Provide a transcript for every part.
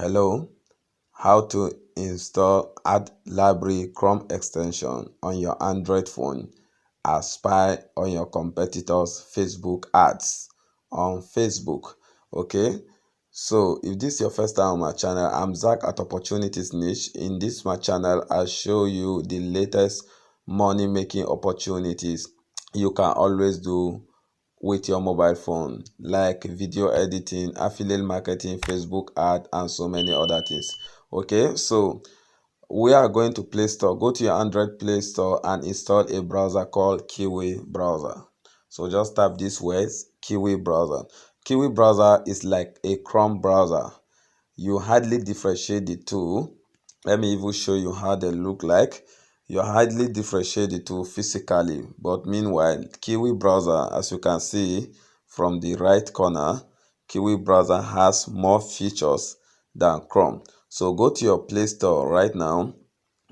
Hello, how to install Add Library Chrome extension on your Android phone as spy on your competitors' Facebook ads on Facebook. Okay, so if this is your first time on my channel, I'm Zach at Opportunities Niche. In this my channel, I show you the latest money making opportunities you can always do with your mobile phone, like video editing, affiliate marketing, Facebook ad, and so many other things. Okay, so we are going to Play Store. Go to your Android Play Store and install a browser called Kiwi browser. So just type these words, Kiwi browser. Kiwi browser is like a Chrome browser. You hardly differentiate the two. Let me even show you how they look like. You hardly differentiate the two physically, but meanwhile, Kiwi browser, as you can see from the right corner, Kiwi browser has more features than Chrome. So go to your Play Store right now.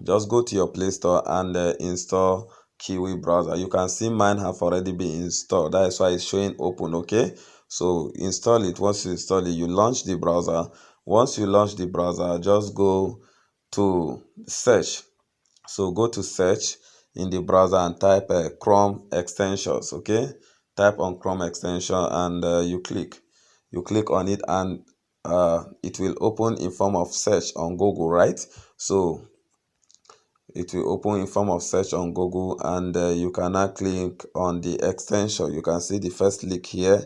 Just go to your Play Store and install Kiwi browser. You can see mine have already been installed. That is why it's showing open. Okay, so install it. Once you install it, you launch the browser. Once you launch the browser, just go to search. So go to search in the browser and type Chrome extensions. Okay, type on Chrome extension and you click on it, and it will open in form of search on Google, right? So it will open in form of search on Google, and you can now click on the extension. You can see the first link here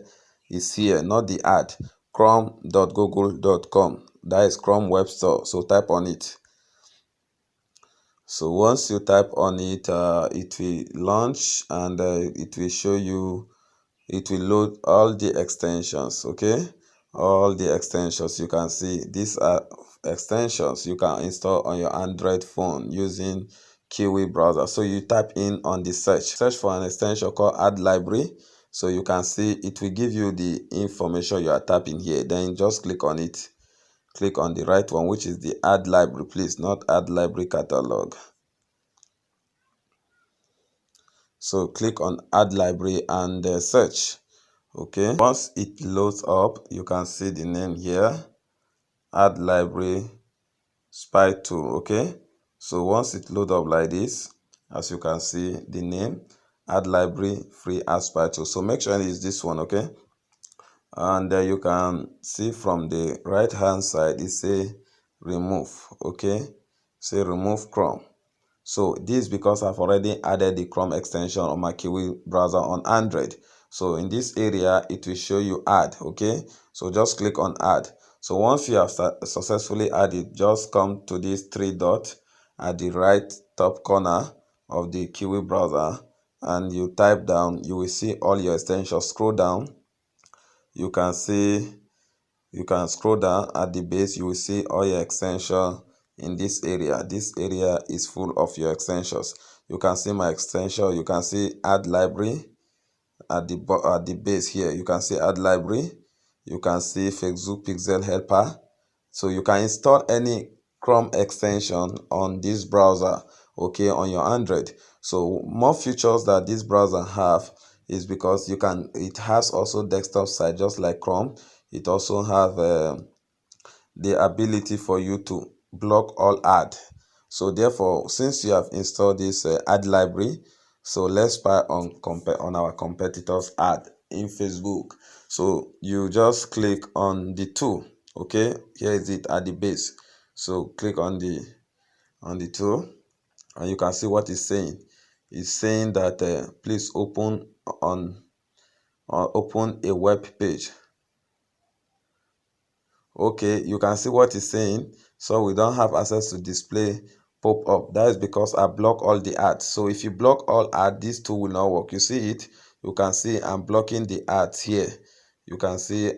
is here, not the ad, chrome.google.com. That is Chrome Web Store. So type on it. So once you type on it, it will launch, and it will show you, it will load all the extensions. Okay, all the extensions you can see, these are extensions you can install on your Android phone using Kiwi browser. So you type in on the search for an extension called Add Library. So you can see it will give you the information you are typing here. Then just click on it. Click on the right one, which is the Add Library, please, not Add Library Catalog. So click on Add Library and search. Okay, once it loads up, you can see the name here, Add Library Spy Tool. Okay, so once it loads up like this, as you can see the name, Add Library Free Ad Spy Tool. So make sure it's this one. Okay, and you can see from the right hand side it say remove. Okay, say remove Chrome. So this because I've already added the Chrome extension on my Kiwi browser on Android. So in this area, it will show you add. Okay, so just click on add. So once you have successfully added, just come to this three dot at the right top corner of the Kiwi browser, and you type down. You will see all your extensions. Scroll down. You can see, you can scroll down at the base. You will see all your extensions in this area. This area is full of your extensions. You can see my extension. You can see Add Library at the base here. You can see Add Library. You can see Facebook Pixel Helper. So you can install any Chrome extension on this browser, okay, on your Android. So more features that this browser have is because you can, it has also desktop side just like Chrome. It also have the ability for you to block all ad. So therefore, since you have installed this ad library, so let's spy on our competitors ad in Facebook. So you just click on the tool. Okay, here is it at the base. So click on the tool, and you can see what it's saying. It's saying that please open a web page. Okay, you can see what it's saying. So we don't have access to display pop-up. That is because I block all the ads. So if you block all ads, this tool will not work. You see it? You can see I'm blocking the ads here. You can see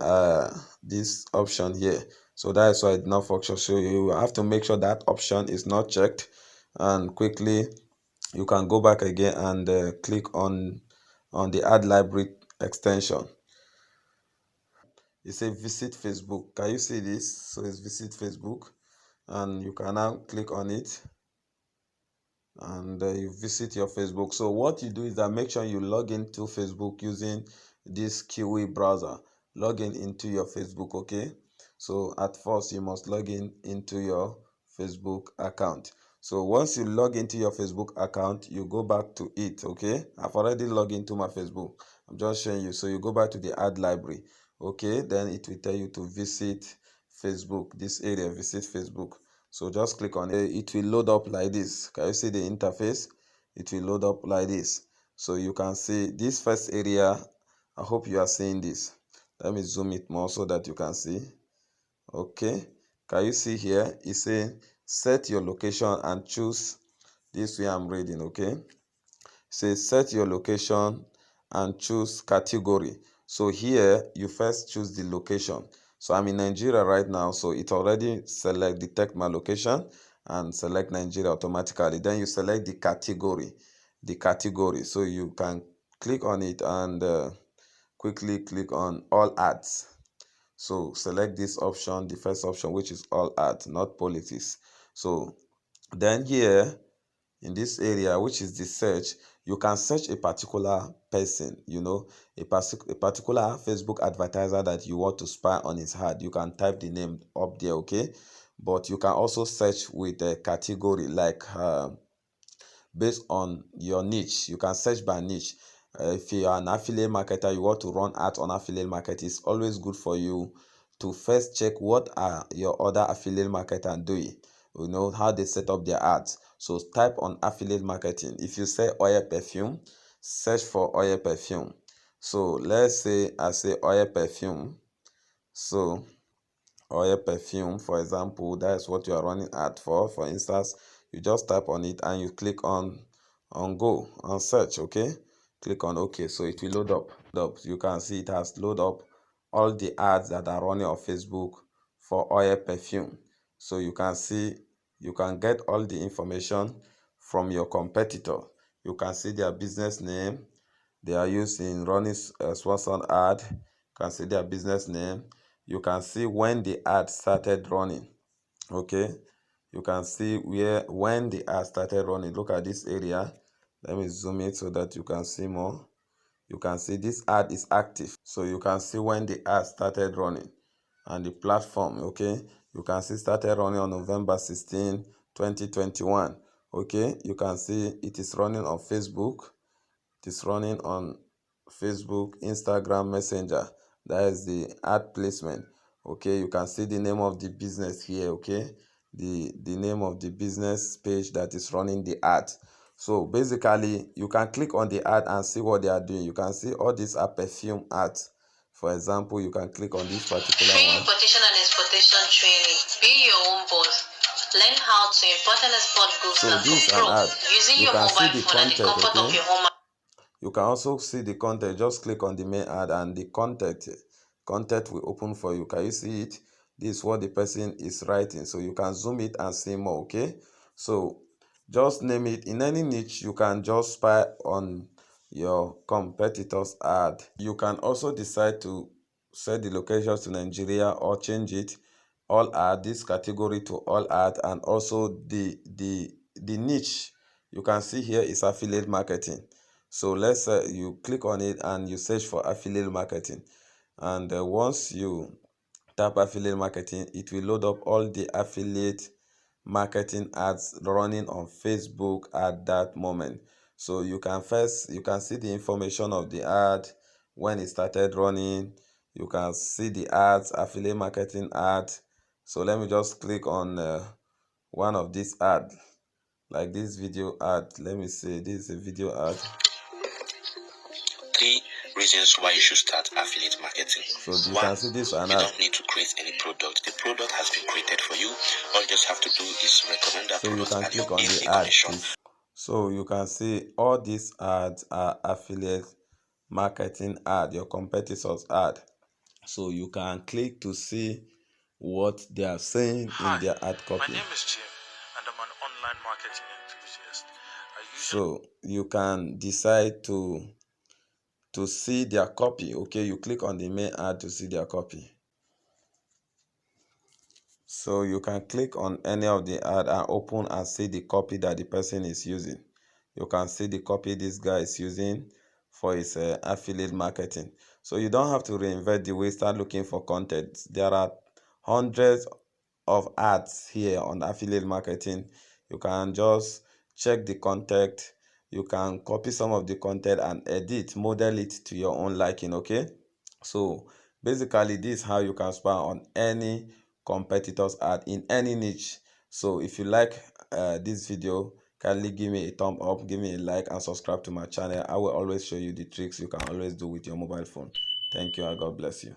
this option here. So that is why it not function. So you have to make sure that option is not checked, and quickly you can go back again and click on the Add Library extension. It says visit Facebook. Can you see this? So it's visit Facebook, and you can now click on it, and you visit your Facebook. So what you do is that make sure you log into Facebook using this Kiwi browser. Log in into your Facebook. Okay, So at first you must log in into your Facebook account. So once you log into your Facebook account, you go back to it. Okay, I've already logged into my Facebook. I'm just showing you. So you go back to the ad library. Okay, then it will tell you to visit Facebook, this area, visit Facebook. So just click on it. It will load up like this. Can you see the interface? It will load up like this. So you can see this first area. I hope you are seeing this. Let me zoom it more so that you can see. Okay, can you see here? It's saying set your location and choose. This way I'm reading. Okay, say set your location and choose category. So here you first choose the location. So I'm in Nigeria right now, so it already detect my location and select Nigeria automatically. Then you select the category. So you can click on it and quickly click on all ads. So select this option, the first option, which is all ads, not politics. So then here in this area, which is the search, you can search a particular person, a particular Facebook advertiser that you want to spy on his ad. You can type the name up there. Okay, but you can also search with a category, like based on your niche. You can search by niche. If you are an affiliate marketer, you want to run ads on affiliate market, it's always good for you to first check what are your other affiliate marketers doing, how they set up their ads. So type on affiliate marketing. If you say oil perfume, search for oil perfume. So let's say I say oil perfume. So oil perfume, for example, that's what you are running ad for instance. You just type on it and you click on go on search. Okay, click on OK. So it will load up. You can see it has loaded up all the ads that are running on Facebook for oil perfume. So you can see, you can get all the information from your competitor. You can see their business name they are used in running a sponsored ad. You can see their business name. You can see when the ad started running. Okay, you can see when the ad started running. Look at this area. Let me zoom it so that you can see more. You can see this ad is active, so you can see when the ad started running and the platform. Okay, you can see started running on November 16, 2021. Okay, you can see it is running on Facebook. It is running on Facebook, Instagram, Messenger. That is the ad placement. Okay, you can see the name of the business here. Okay, the name of the business page that is running the ad. So basically, you can click on the ad and see what they are doing. You can see all these are perfume ads. For example, you can click on this particular Free one. importation and exportation training. Be your own boss. Learn how to import and export goods So this is an ad. using You your can see mobile the phone and the content. comfort of Okay, your home. you can also see the content. Just click on the main ad and the content will open for you. Can you see it? This is what the person is writing. So you can zoom it and see more. Okay, so just name it in any niche. You can just spy on your competitors ad. You can also decide to set the locations to Nigeria or change it all ad, this category to all ad, and also the niche. You can see here is affiliate marketing. So let's say you click on it and you search for affiliate marketing, and once you tap affiliate marketing, it will load up all the affiliate marketing ads running on Facebook at that moment. So you can see the information of the ad, when it started running. You can see the ads, affiliate marketing ad. So let me just click on one of these ad, like this video ad. Let me see, this is a video ad. 3 reasons why you should start affiliate marketing. So you can see this and you don't need to create any product. The product has been created for you. All you just have to do is recommend that so you product can and click you on easily the ad, commission. please. So you can see all these ads are affiliate marketing ad, your competitors ad. So you can click to see what they are saying in their ad copy. My name is Jim and I'm an online marketing enthusiast. So you can decide to see their copy. Okay, you click on the main ad to see their copy. So you can click on any of the ad and open and see the copy that the person is using. You can see the copy this guy is using for his affiliate marketing. So you don't have to reinvent the way, start looking for content. There are hundreds of ads here on affiliate marketing. You can just check the content. You can copy some of the content and edit, model it to your own liking. Okay, so basically this is how you can spy on any competitors ad in any niche. So if you like this video, kindly give me a thumb up, give me a like, and subscribe to my channel. I will always show you the tricks you can always do with your mobile phone. Thank you, and God bless you.